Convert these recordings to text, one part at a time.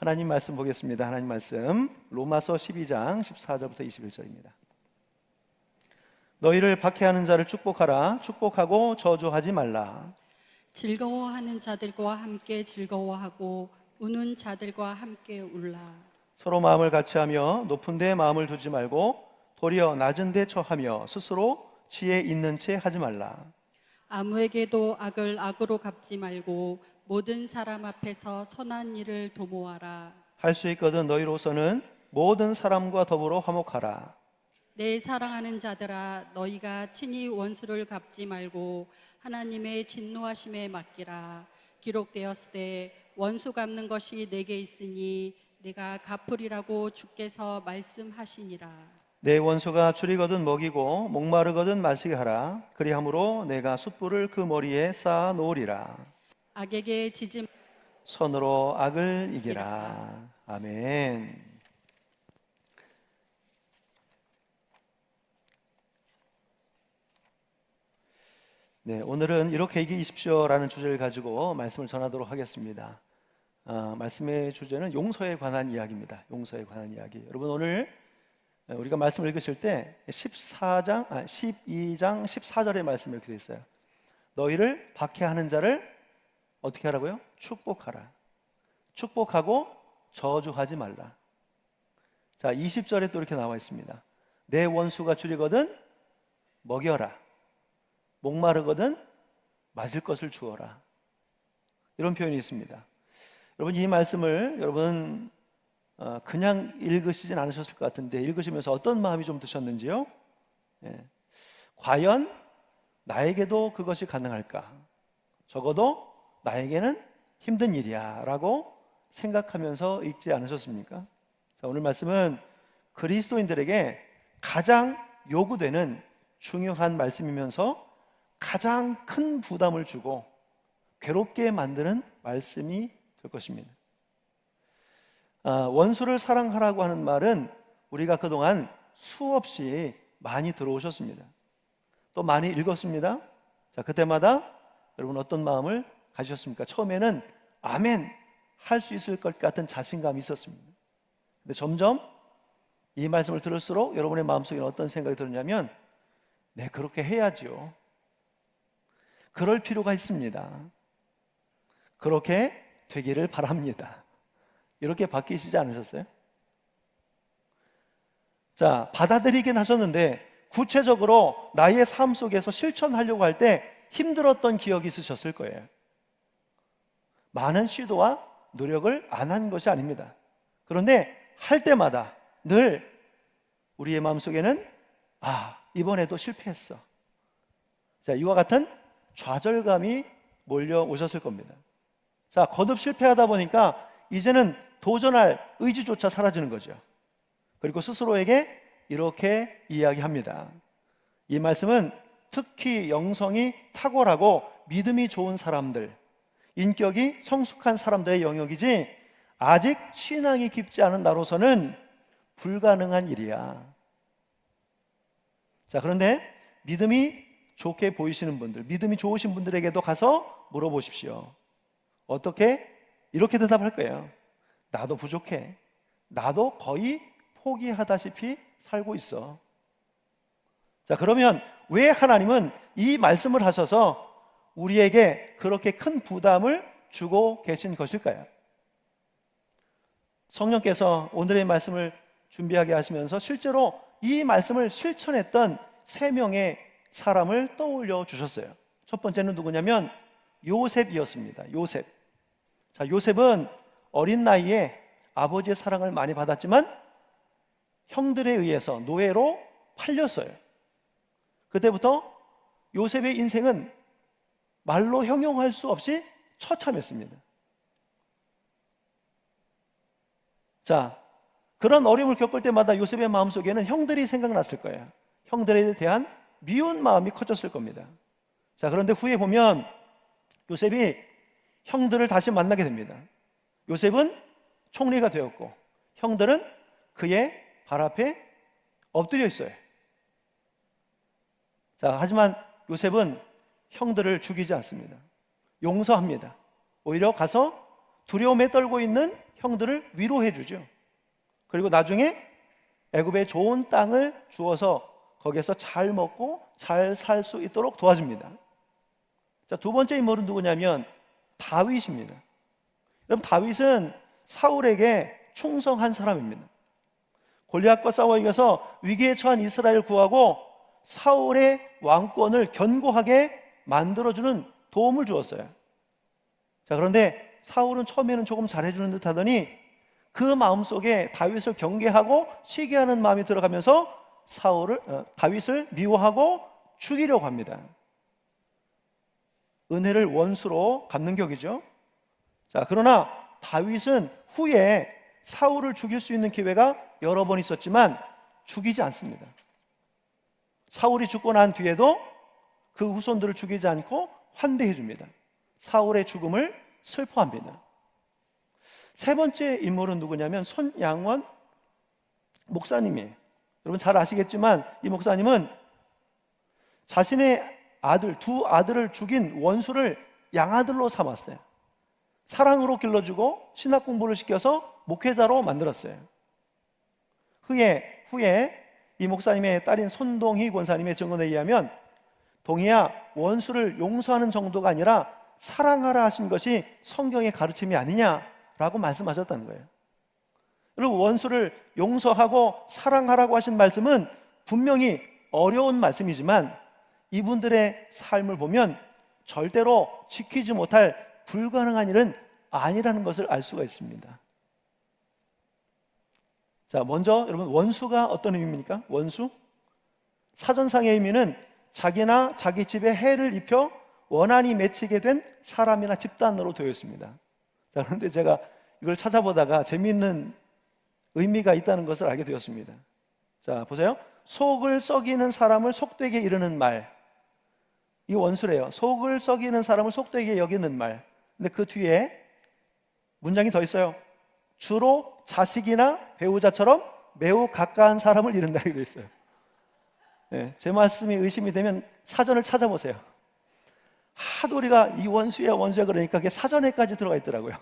하나님 말씀 보겠습니다. 하나님 말씀 로마서 12장 14절부터 21절입니다. 너희를 박해하는 자를 축복하라. 축복하고 저주하지 말라. 즐거워하는 자들과 함께 즐거워하고 우는 자들과 함께 울라. 서로 마음을 같이하며 높은 데 마음을 두지 말고 도리어 낮은 데 처하며 스스로 지혜 있는 채 하지 말라. 아무에게도 악을 악으로 갚지 말고 모든 사람 앞에서 선한 일을 도모하라. 할 수 있거든 너희로서는 모든 사람과 더불어 화목하라. 내 사랑하는 자들아, 너희가 친히 원수를 갚지 말고 하나님의 진노하심에 맡기라. 기록되었을 때 원수 갚는 것이 내게 있으니 내가 갚으리라고 주께서 말씀하시니라. 내 원수가 줄이거든 먹이고 목마르거든 마시게 하라. 그리함으로 내가 숯불을 그 머리에 쌓아 놓으리라. 악에게 지지 선으로 악을 이기라. 아멘. 네, 오늘은 이렇게 이기십시오라는 주제를 가지고 말씀을 전하도록 하겠습니다. 말씀의 주제는 용서에 관한 이야기입니다. 용서에 관한 이야기. 여러분, 오늘 우리가 말씀을 읽으실 때 12장 14절의 말씀이 이렇게 되어 있어요. 너희를 박해하는 자를 어떻게 하라고요? 축복하라. 축복하고 저주하지 말라. 자, 20절에 또 이렇게 나와 있습니다. 내 원수가 줄이거든 먹여라. 목마르거든 마실 것을 주어라. 이런 표현이 있습니다. 여러분, 이 말씀을 여러분 그냥 읽으시진 않으셨을 것 같은데 읽으시면서 어떤 마음이 좀 드셨는지요? 과연 나에게도 그것이 가능할까? 적어도 나에게는 힘든 일이야 라고 생각하면서 읽지 않으셨습니까? 자, 오늘 말씀은 그리스도인들에게 가장 요구되는 중요한 말씀이면서 가장 큰 부담을 주고 괴롭게 만드는 말씀이 될 것입니다. 원수를 사랑하라고 하는 말은 우리가 그동안 수없이 많이 들어오셨습니다. 또 많이 읽었습니다. 자, 그때마다 여러분 어떤 마음을 가지셨습니까? 처음에는 아멘 할 수 있을 것 같은 자신감이 있었습니다. 근데 점점 이 말씀을 들을수록 여러분의 마음속에 어떤 생각이 들었냐면 네, 그렇게 해야지요. 그럴 필요가 있습니다. 그렇게 되기를 바랍니다. 이렇게 바뀌시지 않으셨어요? 자, 받아들이긴 하셨는데 구체적으로 나의 삶 속에서 실천하려고 할 때 힘들었던 기억이 있으셨을 거예요. 많은 시도와 노력을 안 한 것이 아닙니다. 그런데 할 때마다 늘 우리의 마음속에는 이번에도 실패했어. 자, 이와 같은 좌절감이 몰려오셨을 겁니다. 자, 거듭 실패하다 보니까 이제는 도전할 의지조차 사라지는 거죠. 그리고 스스로에게 이렇게 이야기합니다. 이 말씀은 특히 영성이 탁월하고 믿음이 좋은 사람들, 인격이 성숙한 사람들의 영역이지 아직 신앙이 깊지 않은 나로서는 불가능한 일이야. 자, 그런데 믿음이 좋게 보이시는 분들, 믿음이 좋으신 분들에게도 가서 물어보십시오. 어떻게? 이렇게 대답할 거예요. 나도 부족해. 나도 거의 포기하다시피 살고 있어. 자, 그러면 왜 하나님은 이 말씀을 하셔서 우리에게 그렇게 큰 부담을 주고 계신 것일까요? 성령께서 오늘의 말씀을 준비하게 하시면서 실제로 이 말씀을 실천했던 3명의 사람을 떠올려 주셨어요. 첫 번째는 누구냐면 요셉이었습니다. 요셉. 자, 요셉은 어린 나이에 아버지의 사랑을 많이 받았지만 형들에 의해서 노예로 팔렸어요. 그때부터 요셉의 인생은 말로 형용할 수 없이 처참했습니다. 자, 그런 어려움을 겪을 때마다 요셉의 마음속에는 형들이 생각났을 거예요. 형들에 대한 미운 마음이 커졌을 겁니다. 자, 그런데 후에 보면 요셉이 형들을 다시 만나게 됩니다. 요셉은 총리가 되었고 형들은 그의 발 앞에 엎드려 있어요. 자, 하지만 요셉은 형들을 죽이지 않습니다. 용서합니다. 오히려 가서 두려움에 떨고 있는 형들을 위로해 주죠. 그리고 나중에 애굽에 좋은 땅을 주어서 거기에서 잘 먹고 잘 살 수 있도록 도와줍니다. 자, 두 번째 인물은 누구냐면 다윗입니다. 여러분, 다윗은 사울에게 충성한 사람입니다. 골리앗과 싸워 이겨서 위기에 처한 이스라엘을 구하고 사울의 왕권을 견고하게 만들어주는 도움을 주었어요. 자, 그런데 사울은 처음에는 조금 잘해주는 듯 하더니 그 마음속에 다윗을 경계하고 시기하는 마음이 들어가면서 다윗을 미워하고 죽이려고 합니다. 은혜를 원수로 갚는 격이죠. 자, 그러나 다윗은 후에 사울을 죽일 수 있는 기회가 여러 번 있었지만 죽이지 않습니다. 사울이 죽고 난 뒤에도 그 후손들을 죽이지 않고 환대해 줍니다. 사울의 죽음을 슬퍼합니다. 세 번째 인물은 누구냐면 손양원 목사님이에요. 여러분 잘 아시겠지만 이 목사님은 자신의 두 아들을 죽인 원수를 양아들로 삼았어요. 사랑으로 길러주고 신학 공부를 시켜서 목회자로 만들었어요. 후에 이 목사님의 딸인 손동희 권사님의 증언에 의하면, 동희야, 원수를 용서하는 정도가 아니라 사랑하라 하신 것이 성경의 가르침이 아니냐라고 말씀하셨다는 거예요. 여러분, 원수를 용서하고 사랑하라고 하신 말씀은 분명히 어려운 말씀이지만 이분들의 삶을 보면 절대로 지키지 못할 불가능한 일은 아니라는 것을 알 수가 있습니다. 자, 먼저 여러분, 원수가 어떤 의미입니까? 원수? 사전상의 의미는 자기나 자기 집에 해를 입혀 원한이 맺히게 된 사람이나 집단으로 되어 있습니다. 자, 그런데 제가 이걸 찾아보다가 재미있는 의미가 있다는 것을 알게 되었습니다. 자, 보세요. 속을 썩이는 사람을 속되게 이르는 말, 이 원수래요. 속을 썩이는 사람을 속되게 여기는 말. 근데 그 뒤에 문장이 더 있어요. 주로 자식이나 배우자처럼 매우 가까운 사람을 이른다고 되어 있어요. 네, 제 말씀이 의심이 되면 사전을 찾아보세요. 하도 우리가 이 원수야 그러니까 그게 사전에까지 들어가 있더라고요.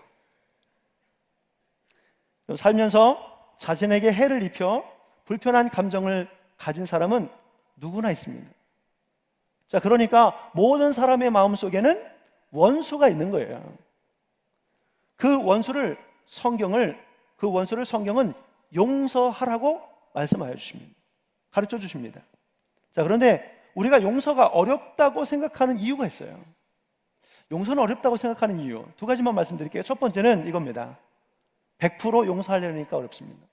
살면서 자신에게 해를 입혀 불편한 감정을 가진 사람은 누구나 있습니다. 자, 그러니까 모든 사람의 마음속에는 원수가 있는 거예요. 그 원수를 성경은 용서하라고 말씀하여 주십니다. 가르쳐 주십니다. 자, 그런데 우리가 용서가 어렵다고 생각하는 이유가 있어요. 용서는 어렵다고 생각하는 이유 두 가지만 말씀드릴게요. 첫 번째는 이겁니다. 100% 용서하려니까 어렵습니다.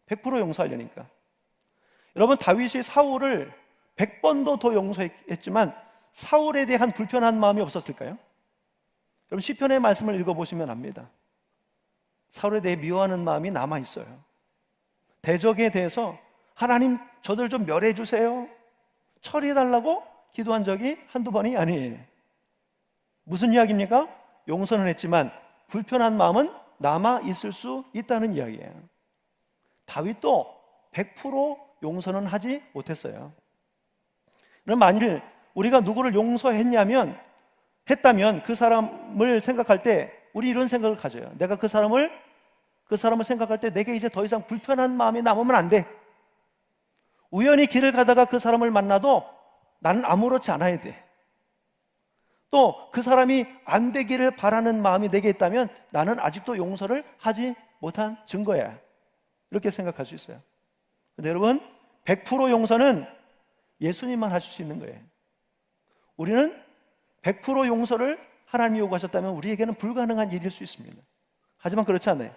100% 용서하려니까. 여러분, 다윗이 사울을 100번도 더 용서했지만 사울에 대한 불편한 마음이 없었을까요? 여러분, 시편의 말씀을 읽어보시면 압니다. 사울에 대해 미워하는 마음이 남아있어요. 대적에 대해서 하나님 저들 좀 멸해 주세요, 처리해달라고 기도한 적이 한두 번이 아니에요. 무슨 이야기입니까? 용서는 했지만 불편한 마음은 남아있을 수 있다는 이야기예요. 다윗도 100% 용서는 하지 못했어요. 그럼 만일 우리가 누구를 용서했다면 그 사람을 생각할 때 우리 이런 생각을 가져요. 내가 그 사람을 생각할 때 내게 이제 더 이상 불편한 마음이 남으면 안 돼. 우연히 길을 가다가 그 사람을 만나도 나는 아무렇지 않아야 돼. 또 그 사람이 안 되기를 바라는 마음이 내게 있다면 나는 아직도 용서를 하지 못한 증거야. 이렇게 생각할 수 있어요. 근데 여러분, 100% 용서는 예수님만 하실 수 있는 거예요. 우리는 100% 용서를 하나님이 요구하셨다면 우리에게는 불가능한 일일 수 있습니다. 하지만 그렇지 않아요.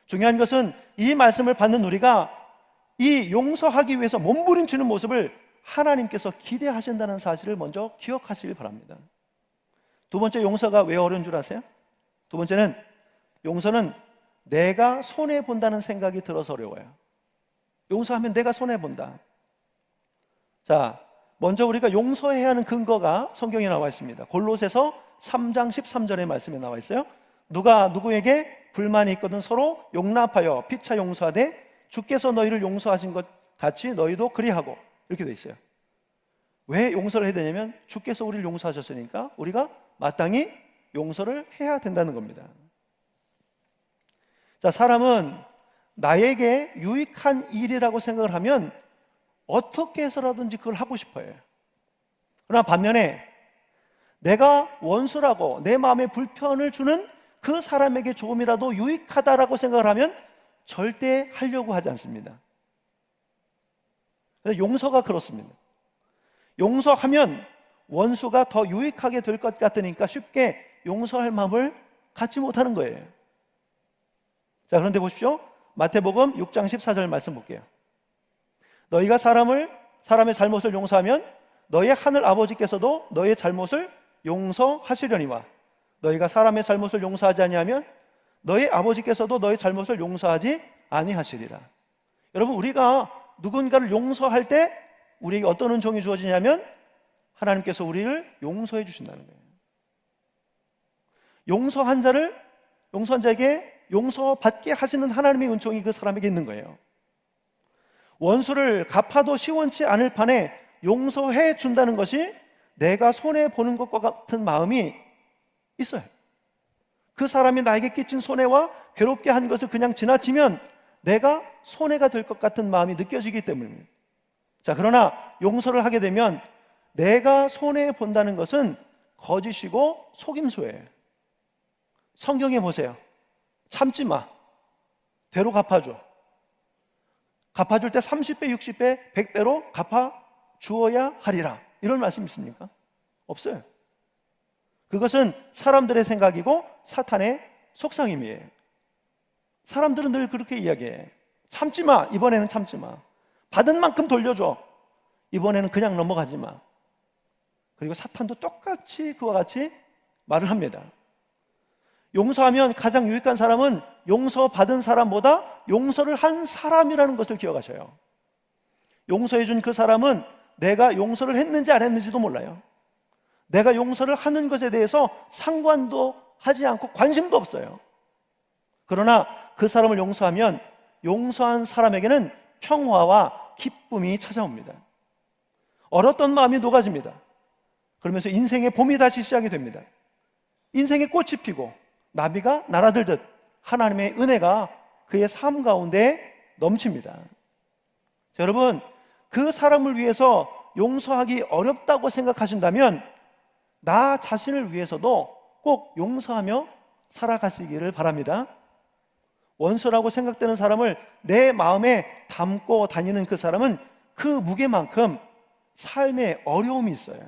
중요한 것은 이 말씀을 받는 우리가 이 용서하기 위해서 몸부림치는 모습을 하나님께서 기대하신다는 사실을 먼저 기억하시길 바랍니다. 두 번째, 용서가 왜 어려운 줄 아세요? 두 번째는, 용서는 내가 손해본다는 생각이 들어서 어려워요. 용서하면 내가 손해본다. 자, 먼저 우리가 용서해야 하는 근거가 성경에 나와 있습니다. 골로새서 3장 13절의 말씀에 나와 있어요. 누가 누구에게 불만이 있거든 서로 용납하여 피차 용서하되 주께서 너희를 용서하신 것 같이 너희도 그리하고, 이렇게 돼 있어요. 왜 용서를 해야 되냐면 주께서 우리를 용서하셨으니까 우리가 마땅히 용서를 해야 된다는 겁니다. 자, 사람은 나에게 유익한 일이라고 생각을 하면 어떻게 해서라든지 그걸 하고 싶어요. 그러나 반면에 내가 원수라고 내 마음에 불편을 주는 그 사람에게 조금이라도 유익하다라고 생각을 하면 절대 하려고 하지 않습니다. 용서가 그렇습니다. 용서하면 원수가 더 유익하게 될 것 같으니까 쉽게 용서할 마음을 갖지 못하는 거예요. 자, 그런데 보십시오. 마태복음 6장 14절 말씀 볼게요. 너희가 사람의 잘못을 용서하면 너희 하늘 아버지께서도 너희의 잘못을 용서하시려니와 너희가 사람의 잘못을 용서하지 아니하면 너희 아버지께서도 너희 잘못을 용서하지 아니하시리라. 여러분, 우리가 누군가를 용서할 때 우리에게 어떤 은총이 주어지냐면 하나님께서 우리를 용서해 주신다는 거예요. 용서한 자에게 용서받게 하시는 하나님의 은총이 그 사람에게 있는 거예요. 원수를 갚아도 시원치 않을 판에 용서해 준다는 것이 내가 손해보는 것과 같은 마음이 있어요. 그 사람이 나에게 끼친 손해와 괴롭게 한 것을 그냥 지나치면 내가 손해가 될 것 같은 마음이 느껴지기 때문입니다. 자, 그러나 용서를 하게 되면 내가 손해본다는 것은 거짓이고 속임수예요. 성경에 보세요. 참지 마. 되로 갚아줘. 갚아줄 때 30배, 60배, 100배로 갚아주어야 하리라. 이런 말씀 있습니까? 없어요. 그것은 사람들의 생각이고 사탄의 속삭임이에요. 사람들은 늘 그렇게 이야기해. 참지 마. 이번에는 참지 마. 받은 만큼 돌려줘. 이번에는 그냥 넘어가지 마. 그리고 사탄도 똑같이 그와 같이 말을 합니다. 용서하면 가장 유익한 사람은 용서받은 사람보다 용서를 한 사람이라는 것을 기억하셔요. 용서해 준 그 사람은 내가 용서를 했는지 안 했는지도 몰라요. 내가 용서를 하는 것에 대해서 상관도 하지 않고 관심도 없어요. 그러나 그 사람을 용서하면 용서한 사람에게는 평화와 기쁨이 찾아옵니다. 얼었던 마음이 녹아집니다. 그러면서 인생의 봄이 다시 시작이 됩니다. 인생의 꽃이 피고 나비가 날아들듯 하나님의 은혜가 그의 삶 가운데 넘칩니다. 자, 여러분, 그 사람을 위해서 용서하기 어렵다고 생각하신다면 나 자신을 위해서도 꼭 용서하며 살아가시기를 바랍니다. 원수라고 생각되는 사람을 내 마음에 담고 다니는 그 사람은 그 무게만큼 삶에 어려움이 있어요.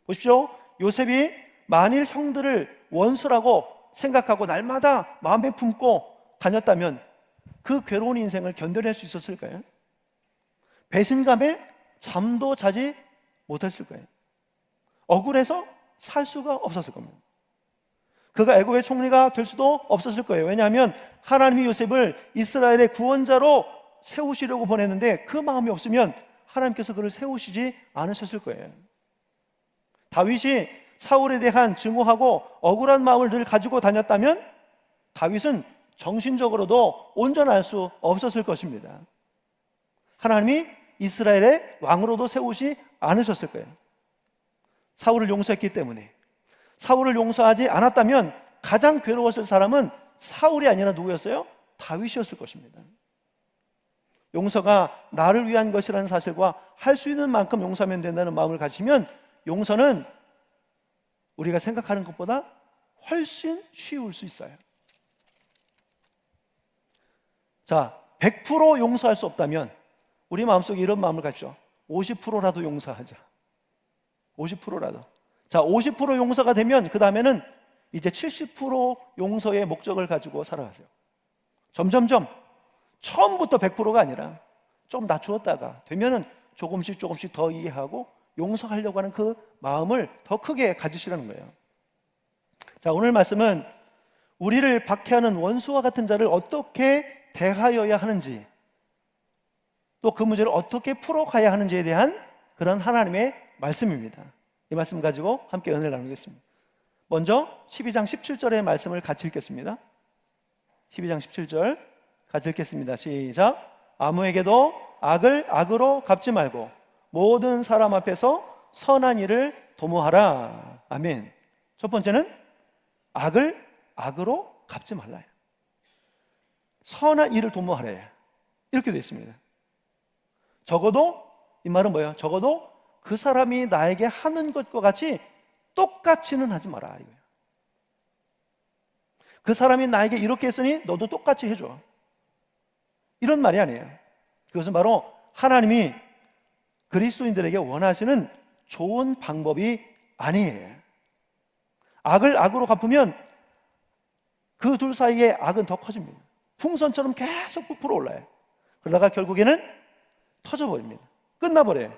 보십시오. 요셉이 만일 형들을 원수라고 생각하고 날마다 마음에 품고 다녔다면 그 괴로운 인생을 견뎌낼 수 있었을까요? 배신감에 잠도 자지 못했을 거예요. 억울해서 살 수가 없었을 겁니다. 그가 애굽의 총리가 될 수도 없었을 거예요. 왜냐하면 하나님이 요셉을 이스라엘의 구원자로 세우시려고 보냈는데 그 마음이 없으면 하나님께서 그를 세우시지 않으셨을 거예요. 다윗이 사울에 대한 증오하고 억울한 마음을 늘 가지고 다녔다면 다윗은 정신적으로도 온전할 수 없었을 것입니다. 하나님이 이스라엘의 왕으로도 세우지 않으셨을 거예요. 사울을 용서했기 때문에. 사울을 용서하지 않았다면 가장 괴로웠을 사람은 사울이 아니라 누구였어요? 다윗이었을 것입니다. 용서가 나를 위한 것이라는 사실과 할 수 있는 만큼 용서하면 된다는 마음을 가지면 용서는 우리가 생각하는 것보다 훨씬 쉬울 수 있어요. 자, 100% 용서할 수 없다면 우리 마음속에 이런 마음을 갖죠. 50%라도 용서하자. 50%라도. 자, 50% 용서가 되면 그 다음에는 이제 70% 용서의 목적을 가지고 살아가세요. 점점점 처음부터 100%가 아니라 좀 낮추었다가 되면은 조금씩 더 이해하고 용서하려고 하는 그 마음을 더 크게 가지시라는 거예요. 자, 오늘 말씀은 우리를 박해하는 원수와 같은 자를 어떻게 대하여야 하는지, 또 그 문제를 어떻게 풀어가야 하는지에 대한 그런 하나님의 말씀입니다. 이 말씀 가지고 함께 은혜를 나누겠습니다. 먼저 12장 17절의 말씀을 같이 읽겠습니다. 12장 17절 같이 읽겠습니다. 시작. 아무에게도 악을 악으로 갚지 말고 모든 사람 앞에서 선한 일을 도모하라. 아멘. 첫 번째는 악을 악으로 갚지 말라요. 선한 일을 도모하래. 이렇게 되어 있습니다. 적어도 이 말은 뭐예요? 적어도 그 사람이 나에게 하는 것과 같이 똑같이는 하지 마라 이거예요. 그 사람이 나에게 이렇게 했으니 너도 똑같이 해줘. 이런 말이 아니에요. 그것은 바로 하나님이 그리스도인들에게 원하시는 좋은 방법이 아니에요. 악을 악으로 갚으면 그 둘 사이에 악은 더 커집니다. 풍선처럼 계속 부풀어 올라요. 그러다가 결국에는 터져버립니다. 끝나버려요.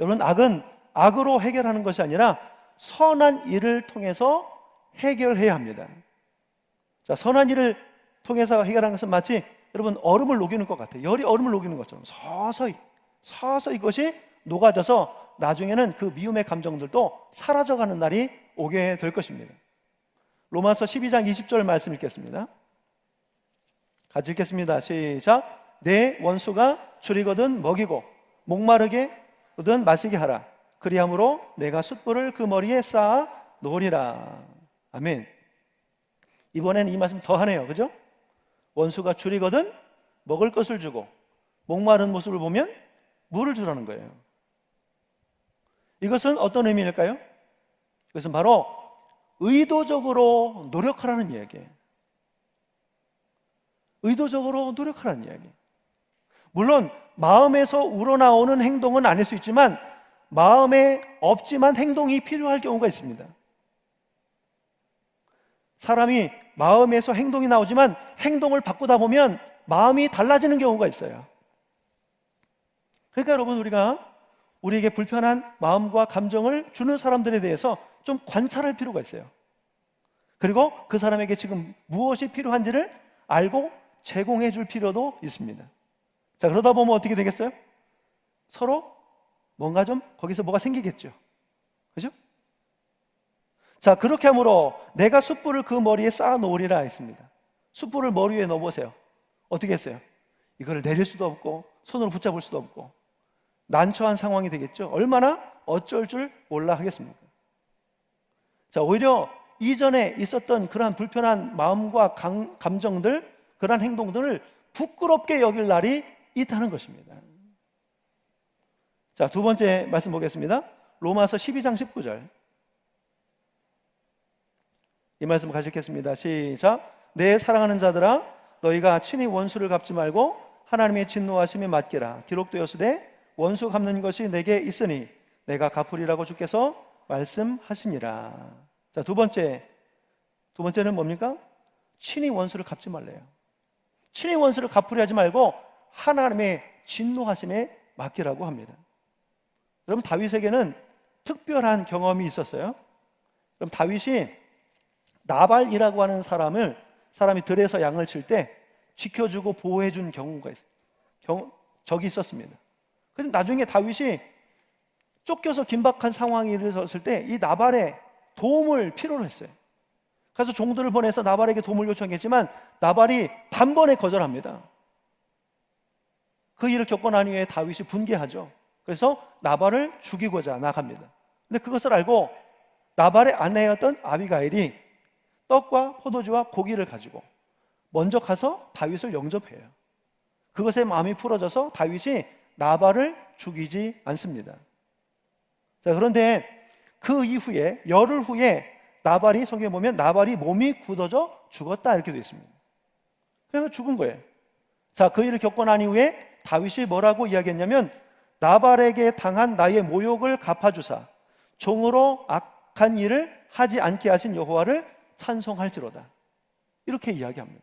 여러분, 악은 악으로 해결하는 것이 아니라 선한 일을 통해서 해결해야 합니다. 자, 선한 일을 통해서 해결하는 것은 마치 여러분 얼음을 녹이는 것 같아요. 열이 얼음을 녹이는 것처럼 서서히 이것이 녹아져서 나중에는 그 미움의 감정들도 사라져가는 날이 오게 될 것입니다. 로마서 12장 20절 말씀 읽겠습니다. 같이 읽겠습니다. 시작. 내 원수가 줄이거든 먹이고 목마르게거든 마시게 하라. 그리함으로 내가 숯불을 그 머리에 쌓아 놓으리라. 아멘. 이번에는 이 말씀 더하네요. 그죠? 원수가 줄이거든 먹을 것을 주고 목마른 모습을 보면 물을 주라는 거예요. 이것은 어떤 의미일까요? 이것은 바로 의도적으로 노력하라는 이야기예요. 의도적으로 노력하라는 이야기. 물론 마음에서 우러나오는 행동은 아닐 수 있지만 마음에 없지만 행동이 필요할 경우가 있습니다. 사람이 마음에서 행동이 나오지만 행동을 바꾸다 보면 마음이 달라지는 경우가 있어요. 그러니까 여러분, 우리에게 불편한 마음과 감정을 주는 사람들에 대해서 좀 관찰할 필요가 있어요. 그리고 그 사람에게 지금 무엇이 필요한지를 알고 제공해 줄 필요도 있습니다. 자, 그러다 보면 어떻게 되겠어요? 서로 뭔가 좀 거기서 뭐가 생기겠죠. 그죠? 자, 그렇게 함으로 내가 숯불을 그 머리에 쌓아 놓으리라 했습니다. 숯불을 머리 위에 넣어보세요. 어떻게 했어요? 이거를 내릴 수도 없고 손으로 붙잡을 수도 없고 난처한 상황이 되겠죠. 얼마나 어쩔 줄 몰라 하겠습니까? 자, 오히려 이전에 있었던 그러한 불편한 마음과 감정들, 그러한 행동들을 부끄럽게 여길 날이 있다는 것입니다. 자, 두 번째 말씀 보겠습니다. 로마서 12장 19절. 이 말씀 같이 읽겠습니다. 시작. 내 사랑하는 자들아, 너희가 친히 원수를 갚지 말고 하나님의 진노하심에 맡기라. 기록되었으되 원수 갚는 것이 내게 있으니 내가 갚으리라고 주께서 말씀하시니라. 자, 두 번째는 뭡니까? 친히 원수를 갚지 말래요. 친히 원수를 갚으려 하지 말고 하나님의 진노하심에 맡기라고 합니다. 여러분, 다윗에게는 특별한 경험이 있었어요. 그럼 다윗이 나발이라고 하는 사람이 들에서 양을 칠 때 지켜주고 보호해준 적이 있었습니다. 근데 나중에 다윗이 쫓겨서 긴박한 상황이 일어섰을 때 이 나발의 도움을 필요로 했어요. 그래서 종들을 보내서 나발에게 도움을 요청했지만 나발이 단번에 거절합니다. 그 일을 겪고 난 후에 다윗이 분개하죠. 그래서 나발을 죽이고자 나갑니다. 근데 그것을 알고 나발의 아내였던 아비가일이 떡과 포도주와 고기를 가지고 먼저 가서 다윗을 영접해요. 그것에 마음이 풀어져서 다윗이 나발을 죽이지 않습니다. 자, 그런데 그 이후에 열흘 후에 나발이, 성경에 보면 나발이 몸이 굳어져 죽었다 이렇게 되어 있습니다. 그냥 죽은 거예요. 자, 그 일을 겪고 난 이후에 다윗이 뭐라고 이야기했냐면 나발에게 당한 나의 모욕을 갚아주사 종으로 악한 일을 하지 않게 하신 여호와를 찬송할지로다, 이렇게 이야기합니다.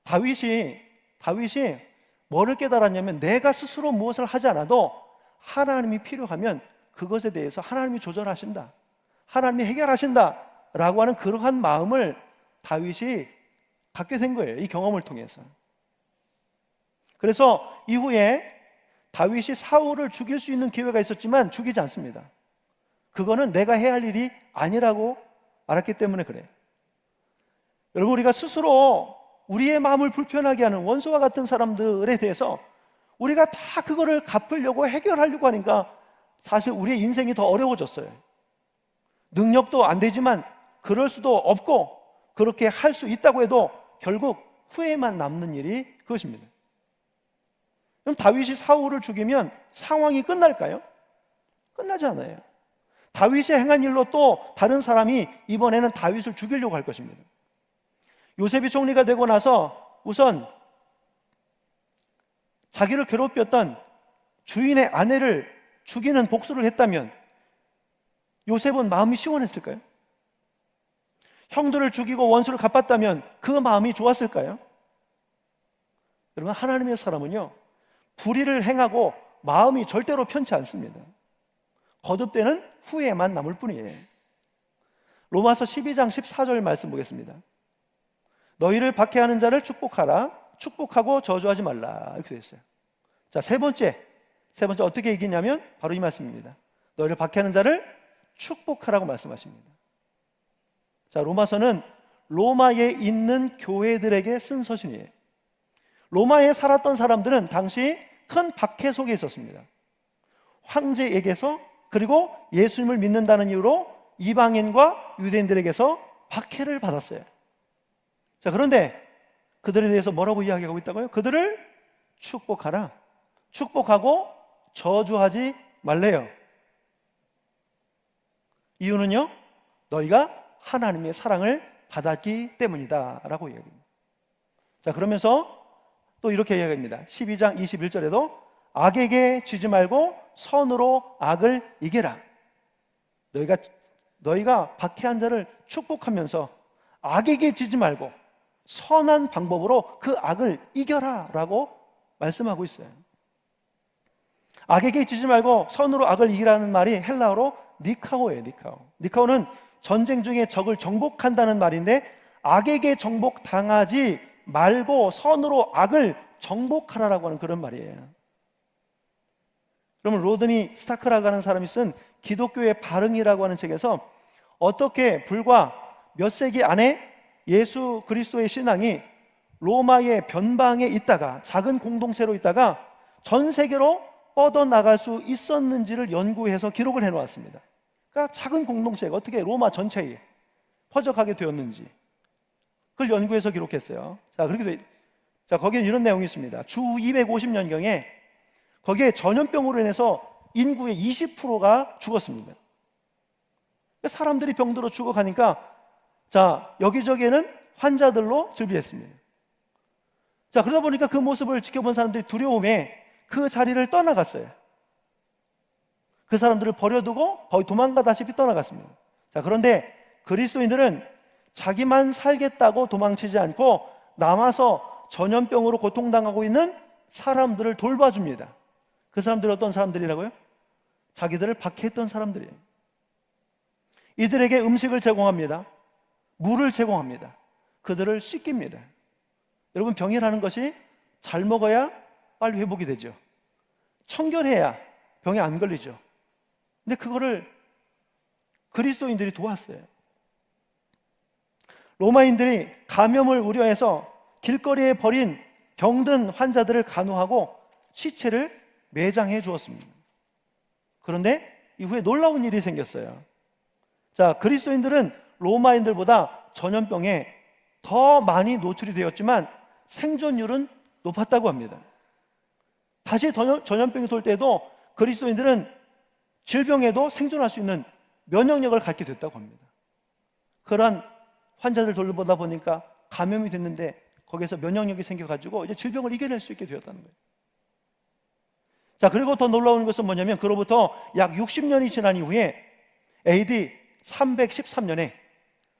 다윗이 뭐를 깨달았냐면 내가 스스로 무엇을 하지 않아도 하나님이 필요하면 그것에 대해서 하나님이 조절하신다, 하나님이 해결하신다 라고 하는 그러한 마음을 다윗이 갖게 된 거예요. 이 경험을 통해서. 그래서 이후에 다윗이 사울을 죽일 수 있는 기회가 있었지만 죽이지 않습니다. 그거는 내가 해야 할 일이 아니라고 알았기 때문에 그래요. 여러분, 우리가 스스로 우리의 마음을 불편하게 하는 원수와 같은 사람들에 대해서 우리가 다 그거를 갚으려고 해결하려고 하니까 사실 우리의 인생이 더 어려워졌어요. 능력도 안 되지만 그럴 수도 없고, 그렇게 할 수 있다고 해도 결국 후회만 남는 일이 그것입니다. 그럼 다윗이 사울을 죽이면 상황이 끝날까요? 끝나지 않아요. 다윗이 행한 일로 또 다른 사람이 이번에는 다윗을 죽이려고 할 것입니다. 요셉이 총리가 되고 나서 우선 자기를 괴롭혔던 주인의 아내를 죽이는 복수를 했다면 요셉은 마음이 시원했을까요? 형들을 죽이고 원수를 갚았다면 그 마음이 좋았을까요? 여러분, 하나님의 사람은요, 불의를 행하고 마음이 절대로 편치 않습니다. 거듭되는 후회만 남을 뿐이에요. 로마서 12장 14절 말씀 보겠습니다. 너희를 박해하는 자를 축복하라. 축복하고 저주하지 말라. 이렇게 되어 있어요. 자, 세 번째 어떻게 이기냐면 바로 이 말씀입니다. 너희를 박해하는 자를 축복하라고 말씀하십니다. 자, 로마서는 로마에 있는 교회들에게 쓴 서신이에요. 로마에 살았던 사람들은 당시 큰 박해 속에 있었습니다. 황제에게서, 그리고 예수님을 믿는다는 이유로 이방인과 유대인들에게서 박해를 받았어요. 자, 그런데 그들에 대해서 뭐라고 이야기하고 있다고요? 그들을 축복하라. 축복하고 저주하지 말래요. 이유는요, 너희가 하나님의 사랑을 받았기 때문이다 라고 이야기합니다. 자, 그러면서 또 이렇게 이야기합니다. 12장 21절에도 악에게 지지 말고 선으로 악을 이겨라. 너희가 박해한 자를 축복하면서 악에게 지지 말고 선한 방법으로 그 악을 이겨라 라고 말씀하고 있어요. 악에게 지지 말고 선으로 악을 이기라는 말이 헬라어로 니카오예요. 니카오는 전쟁 중에 적을 정복한다는 말인데, 악에게 정복당하지 말고 선으로 악을 정복하라라고 하는 그런 말이에요. 그러면 로드니 스타크라고 하는 사람이 쓴 기독교의 발흥이라고 하는 책에서 어떻게 불과 몇 세기 안에 예수 그리스도의 신앙이 로마의 변방에 있다가 작은 공동체로 있다가 전 세계로 뻗어나갈 수 있었는지를 연구해서 기록을 해놓았습니다. 그러니까 작은 공동체가 어떻게 로마 전체에 퍼져가게 되었는지 그걸 연구해서 기록했어요. 자, 거기에 이런 내용이 있습니다. 주 250년경에 거기에 전염병으로 인해서 인구의 20%가 죽었습니다. 사람들이 병들어 죽어가니까 자, 여기저기에는 환자들로 즐비했습니다. 자, 그러다 보니까 그 모습을 지켜본 사람들이 두려움에 그 자리를 떠나갔어요. 그 사람들을 버려두고 거의 도망가다시피 떠나갔습니다. 자, 그런데 그리스도인들은 자기만 살겠다고 도망치지 않고 남아서 전염병으로 고통당하고 있는 사람들을 돌봐줍니다. 그 사람들이 어떤 사람들이라고요? 자기들을 박해했던 사람들이에요. 이들에게 음식을 제공합니다. 물을 제공합니다. 그들을 씻깁니다. 여러분, 병이라는 것이 잘 먹어야 빨리 회복이 되죠. 청결해야 병에 안 걸리죠. 근데 그거를 그리스도인들이 도왔어요. 로마인들이 감염을 우려해서 길거리에 버린 병든 환자들을 간호하고 시체를 매장해 주었습니다. 그런데 이후에 놀라운 일이 생겼어요. 자, 그리스도인들은 로마인들보다 전염병에 더 많이 노출이 되었지만 생존율은 높았다고 합니다. 다시 전염병이 돌 때도 그리스도인들은 질병에도 생존할 수 있는 면역력을 갖게 됐다고 합니다. 그러한 환자들 돌보다 보니까 감염이 됐는데 거기에서 면역력이 생겨가지고 이제 질병을 이겨낼 수 있게 되었다는 거예요. 자, 그리고 더 놀라운 것은 뭐냐면 그로부터 약 60년이 지난 이후에 AD 313년에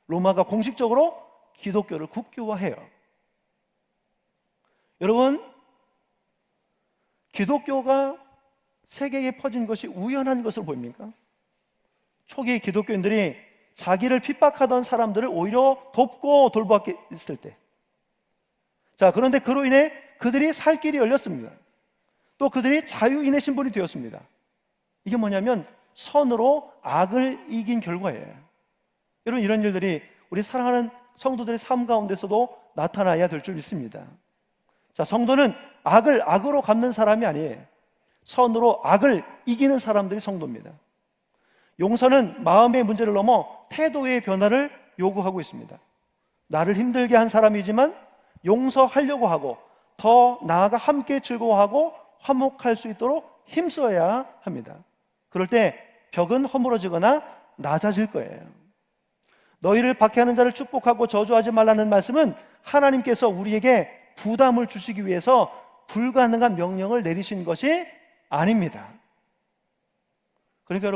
로마가 공식적으로 기독교를 국교화해요. 여러분, 기독교가 세계에 퍼진 것이 우연한 것으로 보입니까? 초기 기독교인들이 자기를 핍박하던 사람들을 오히려 돕고 돌보았을 때, 자, 그런데 그로 인해 그들이 살 길이 열렸습니다. 또 그들이 자유인의 신분이 되었습니다. 이게 뭐냐면 선으로 악을 이긴 결과예요. 여러분, 이런 일들이 우리 사랑하는 성도들의 삶 가운데서도 나타나야 될 줄 믿습니다. 자, 성도는 악을 악으로 갚는 사람이 아니에요. 선으로 악을 이기는 사람들이 성도입니다. 용서는 마음의 문제를 넘어 태도의 변화를 요구하고 있습니다. 나를 힘들게 한 사람이지만 용서하려고 하고 더 나아가 함께 즐거워하고 화목할 수 있도록 힘써야 합니다. 그럴 때 벽은 허물어지거나 낮아질 거예요. 너희를 박해하는 자를 축복하고 저주하지 말라는 말씀은 하나님께서 우리에게 부담을 주시기 위해서 불가능한 명령을 내리신 것이 아닙니다. 그러니까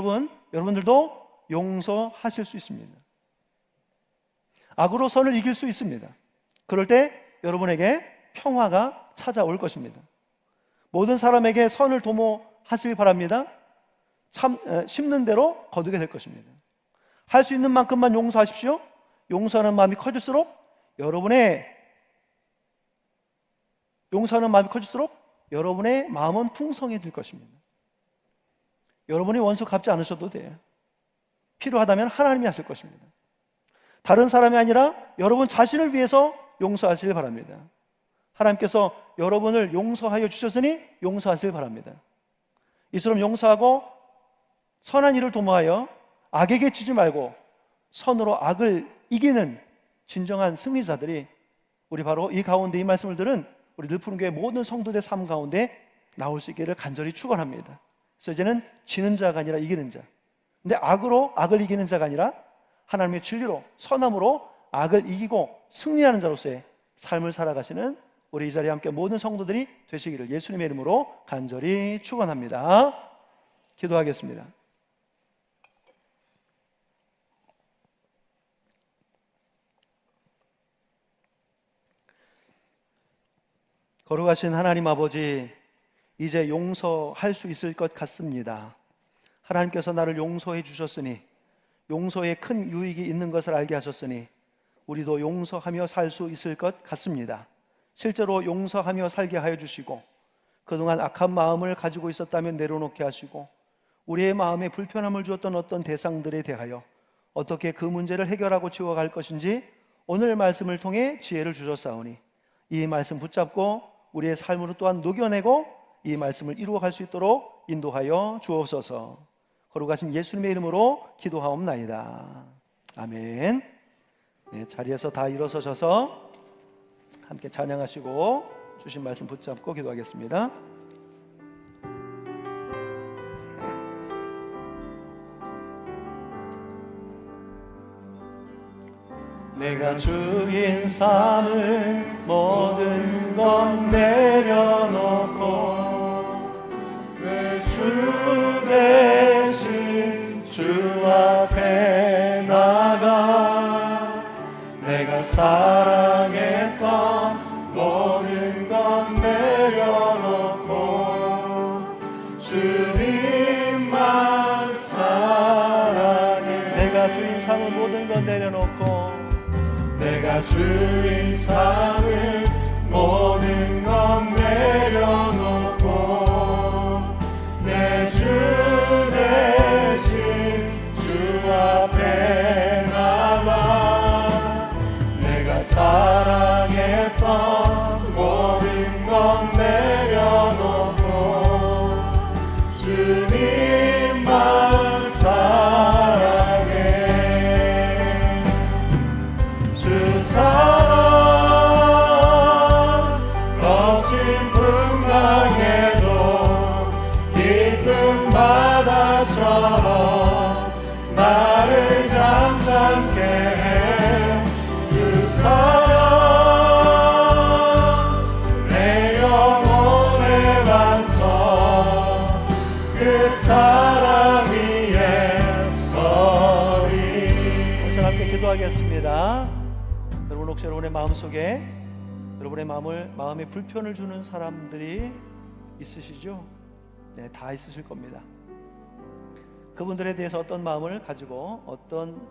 여러분들도 용서하실 수 있습니다. 악으로 선을 이길 수 있습니다. 그럴 때 여러분에게 평화가 찾아올 것입니다. 모든 사람에게 선을 도모하시기 바랍니다. 심는 대로 거두게 될 것입니다. 할 수 있는 만큼만 용서하십시오. 용서하는 마음이 커질수록 여러분의 마음은 풍성해질 것입니다. 여러분이 원수 갚지 않으셔도 돼요. 필요하다면 하나님이 하실 것입니다. 다른 사람이 아니라 여러분 자신을 위해서 용서하시길 바랍니다. 하나님께서 여러분을 용서하여 주셨으니 용서하시길 바랍니다. 이처럼 용서하고 선한 일을 도모하여 악에게 치지 말고 선으로 악을 이기는 진정한 승리자들이 우리 바로 이 가운데 이 말씀을 들은 우리 늘푸른교회 모든 성도들의 삶 가운데 나올 수 있기를 간절히 축원합니다. 그래서 이제는 지는 자가 아니라 이기는 자, 근데 악으로 악을 이기는 자가 아니라 하나님의 진리로 선함으로 악을 이기고 승리하는 자로서의 삶을 살아가시는 우리 이 자리에 함께 모든 성도들이 되시기를 예수님의 이름으로 간절히 축원합니다. 기도하겠습니다. 거룩하신 하나님 아버지, 이제 용서할 수 있을 것 같습니다. 하나님께서 나를 용서해 주셨으니, 용서에 큰 유익이 있는 것을 알게 하셨으니 우리도 용서하며 살 수 있을 것 같습니다. 실제로 용서하며 살게 하여 주시고, 그동안 악한 마음을 가지고 있었다면 내려놓게 하시고, 우리의 마음에 불편함을 주었던 어떤 대상들에 대하여 어떻게 그 문제를 해결하고 지워갈 것인지 오늘 말씀을 통해 지혜를 주셨사오니 이 말씀 붙잡고 우리의 삶으로 또한 녹여내고 이 말씀을 이루어갈 수 있도록 인도하여 주옵소서. 거룩하신 예수님의 이름으로 기도하옵나이다. 아멘. 네, 자리에서 다 일어서셔서 함께 찬양하시고 주신 말씀 붙잡고 기도하겠습니다. 내가 주인 삼은 모든 것 내려놓고 내 주 대신 주 앞에 나가 내가 사랑했던 모든 것 내려놓고 주님만 사랑해. 내가 주인 삼은 모든 것 내려놓고 내가 주인 삼은 모든 것 내려놓고 내 주 대신 주 앞에 나와 내가 사랑했던 모든 것 내려놓고 주님만 사랑해. 주 사랑 거친 풍랑에도 기쁜 바다처럼 나를 잠잠케 해. 주 사랑 내 영혼의 반석 그 사랑 위에 서리. 자, 함께 기도하겠습니다. 여러분, 혹시 여러분의 마음속에 여러분의 마음에 불편을 주는 사람들이 있으시죠? 네, 다 있으실 겁니다. 그분들에 대해서 어떤 마음을 가지고 어떤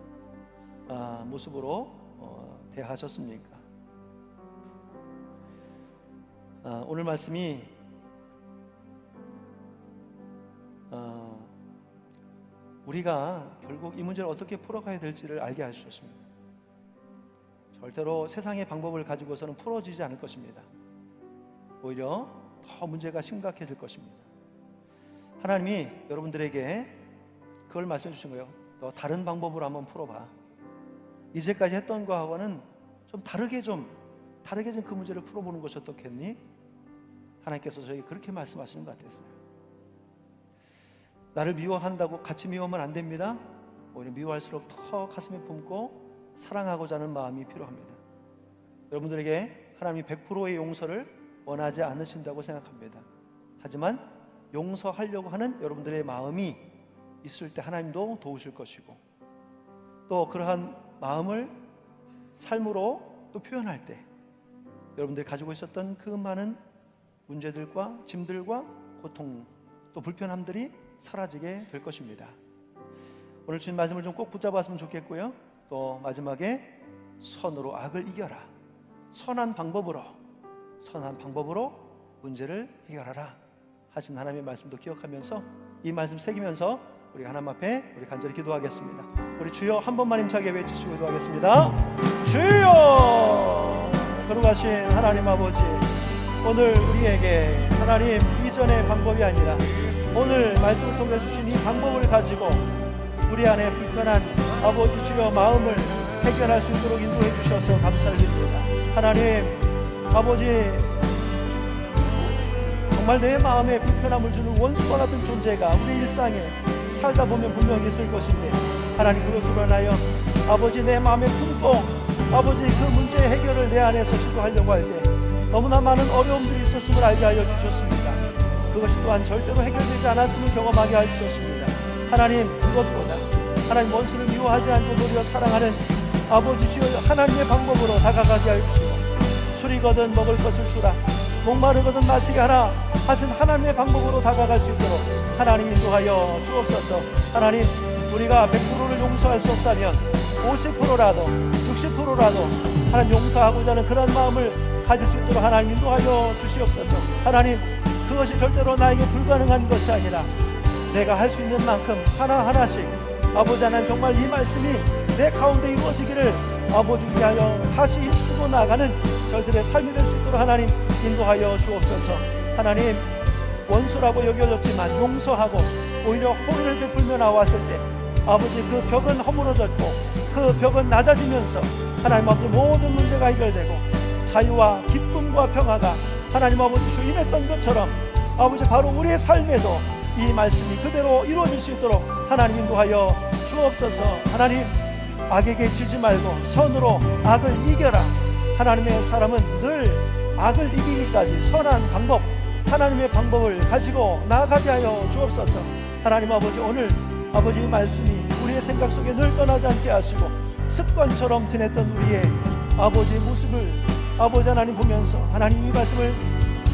모습으로 대하셨습니까? 오늘 말씀이 우리가 결국 이 문제를 어떻게 풀어가야 될지를 알게 해주셨습니다. 절대로 세상의 방법을 가지고서는 풀어지지 않을 것입니다. 오히려 더 문제가 심각해질 것입니다. 하나님이 여러분들에게 그걸 말씀해 주신 거예요. 너 다른 방법으로 한번 풀어봐. 이제까지 했던 거하고는 좀 다르게 좀 그 문제를 풀어보는 것이 어떻겠니? 하나님께서 저에게 그렇게 말씀하시는 것 같았어요. 나를 미워한다고 같이 미워하면 안 됩니다. 오히려 미워할수록 더 가슴에 품고 사랑하고자 하는 마음이 필요합니다. 여러분들에게 하나님이 100%의 용서를 원하지 않으신다고 생각합니다. 하지만 용서하려고 하는 여러분들의 마음이 있을 때 하나님도 도우실 것이고, 또 그러한 마음을 삶으로 또 표현할 때 여러분들이 가지고 있었던 그 많은 문제들과 짐들과 고통 또 불편함들이 사라지게 될 것입니다. 오늘 주신 말씀을 좀 꼭 붙잡았으면 좋겠고요. 또 마지막에 선으로 악을 이겨라. 선한 방법으로 문제를 해결하라 하신 하나님의 말씀도 기억하면서 이 말씀 새기면서 우리 하나님 앞에 우리 간절히 기도하겠습니다. 우리 주여 한 번만 힘차게 외치시고 기도하겠습니다. 주여! 거룩하신 하나님 아버지, 오늘 우리에게 하나님 이전의 방법이 아니라 오늘 말씀을 통해 주신 이 방법을 가지고 우리 안에 불편한 아버지 주여 마음을 해결할 수 있도록 인도해 주셔서 감사드립니다. 하나님 아버지, 정말 내 마음에 불편함을 주는 원수와 같은 존재가 우리 일상에 살다 보면 분명히 있을 것인데, 하나님 그것으로 인하여 아버지 내 마음에 품고 아버지 그 문제의 해결을 내 안에서 시도하려고 할 때 너무나 많은 어려움들이 있었음을 알게 하여 주셨습니다. 그것이 또한 절대로 해결되지 않았음을 경험하게 하여 주셨습니다. 하나님 그것보다 하나님 원수를 미워하지 않고 도리어 사랑하는 아버지 주여 하나님의 방법으로 다가가게 하여 주시고, 술이거든 먹을 것을 주라, 목마르거든 마시게 하라 하신 하나님의 방법으로 다가갈 수 있도록 하나님 인도하여 주옵소서. 하나님 우리가 100%를 용서할 수 없다면 50%라도 60%라도 하나님 용서하고자 하는 그런 마음을 가질 수 있도록 하나님 인도하여 주시옵소서. 하나님 그것이 절대로 나에게 불가능한 것이 아니라 내가 할 수 있는 만큼 하나하나씩 아버지 하나님 정말 이 말씀이 내 가운데 이루어지기를 아버지 위하여 다시 힘쓰고 나가는 저희들의 삶이 될 수 있도록 하나님 인도하여 주옵소서. 하나님 원수라고 여겨졌지만 용서하고 오히려 호의를 베풀며 나왔을 때 아버지 그 벽은 허물어졌고 그 벽은 낮아지면서 하나님 아버지 모든 문제가 해결되고 자유와 기쁨과 평화가 하나님 아버지 주 임했던 것처럼 아버지 바로 우리의 삶에도 이 말씀이 그대로 이루어질 수 있도록 하나님 인도하여 주옵소서. 하나님 악에게 지지 말고 선으로 악을 이겨라. 하나님의 사람은 늘 악을 이기기까지 선한 방법, 하나님의 방법을 가지고 나아가게 하여 주옵소서. 하나님 아버지 오늘 아버지 말씀이 우리의 생각 속에 늘 떠나지 않게 하시고 습관처럼 지냈던 우리의 아버지의 모습을 아버지 하나님 보면서 하나님 이 말씀을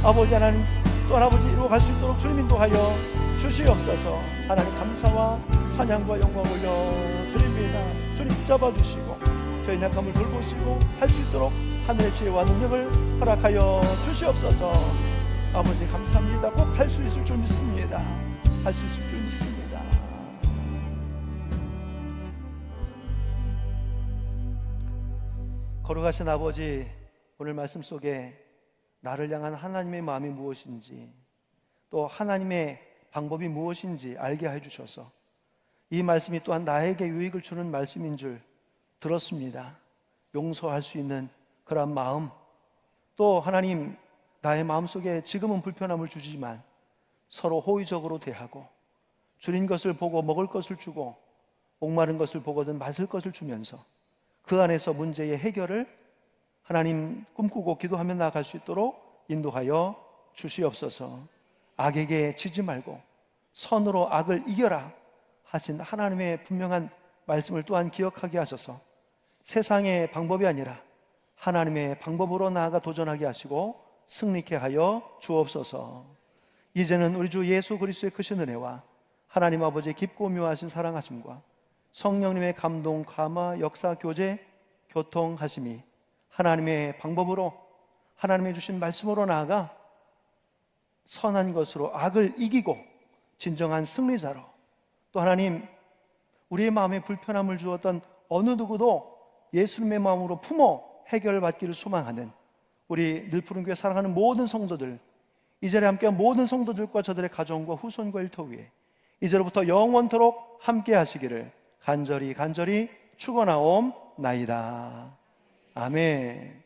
아버지 하나님 또 아버지 이루어갈 수 있도록 주님 인도하여 주시옵소서. 하나님 감사와 찬양과 영광 올려드립니다. 주님 붙잡아 주시고 저희 약함을 돌보시고 할 수 있도록 하늘의 지혜와 능력을 허락하여 주시옵소서. 아버지 감사합니다. 꼭 할 수 있을 줄 믿습니다. 할 수 있을 줄 믿습니다. 거룩하신 아버지, 오늘 말씀 속에 나를 향한 하나님의 마음이 무엇인지 또 하나님의 방법이 무엇인지 알게 해주셔서 이 말씀이 또한 나에게 유익을 주는 말씀인 줄 들었습니다. 용서할 수 있는 그런 마음, 또 하나님 나의 마음속에 지금은 불편함을 주지만 서로 호의적으로 대하고 줄인 것을 보고 먹을 것을 주고 목마른 것을 보거든 마실 것을 주면서 그 안에서 문제의 해결을 하나님 꿈꾸고 기도하며 나아갈 수 있도록 인도하여 주시옵소서. 악에게 지지 말고 선으로 악을 이겨라 하신 하나님의 분명한 말씀을 또한 기억하게 하셔서 세상의 방법이 아니라 하나님의 방법으로 나아가 도전하게 하시고 승리케 하여 주옵소서. 이제는 우리 주 예수 그리스도의 크신 은혜와 하나님 아버지의 깊고 묘하신 사랑하심과 성령님의 감동, 감화, 역사, 교제, 교통하심이 하나님의 방법으로 하나님의 주신 말씀으로 나아가 선한 것으로 악을 이기고 진정한 승리자로, 또 하나님 우리의 마음에 불편함을 주었던 어느 누구도 예수님의 마음으로 품어 해결받기를 소망하는 우리 늘푸른교회 사랑하는 모든 성도들, 이 자리에 함께한 모든 성도들과 저들의 가정과 후손과 일터 위에 이제로부터 영원토록 함께 하시기를 간절히 축원하옵나이다. 아멘.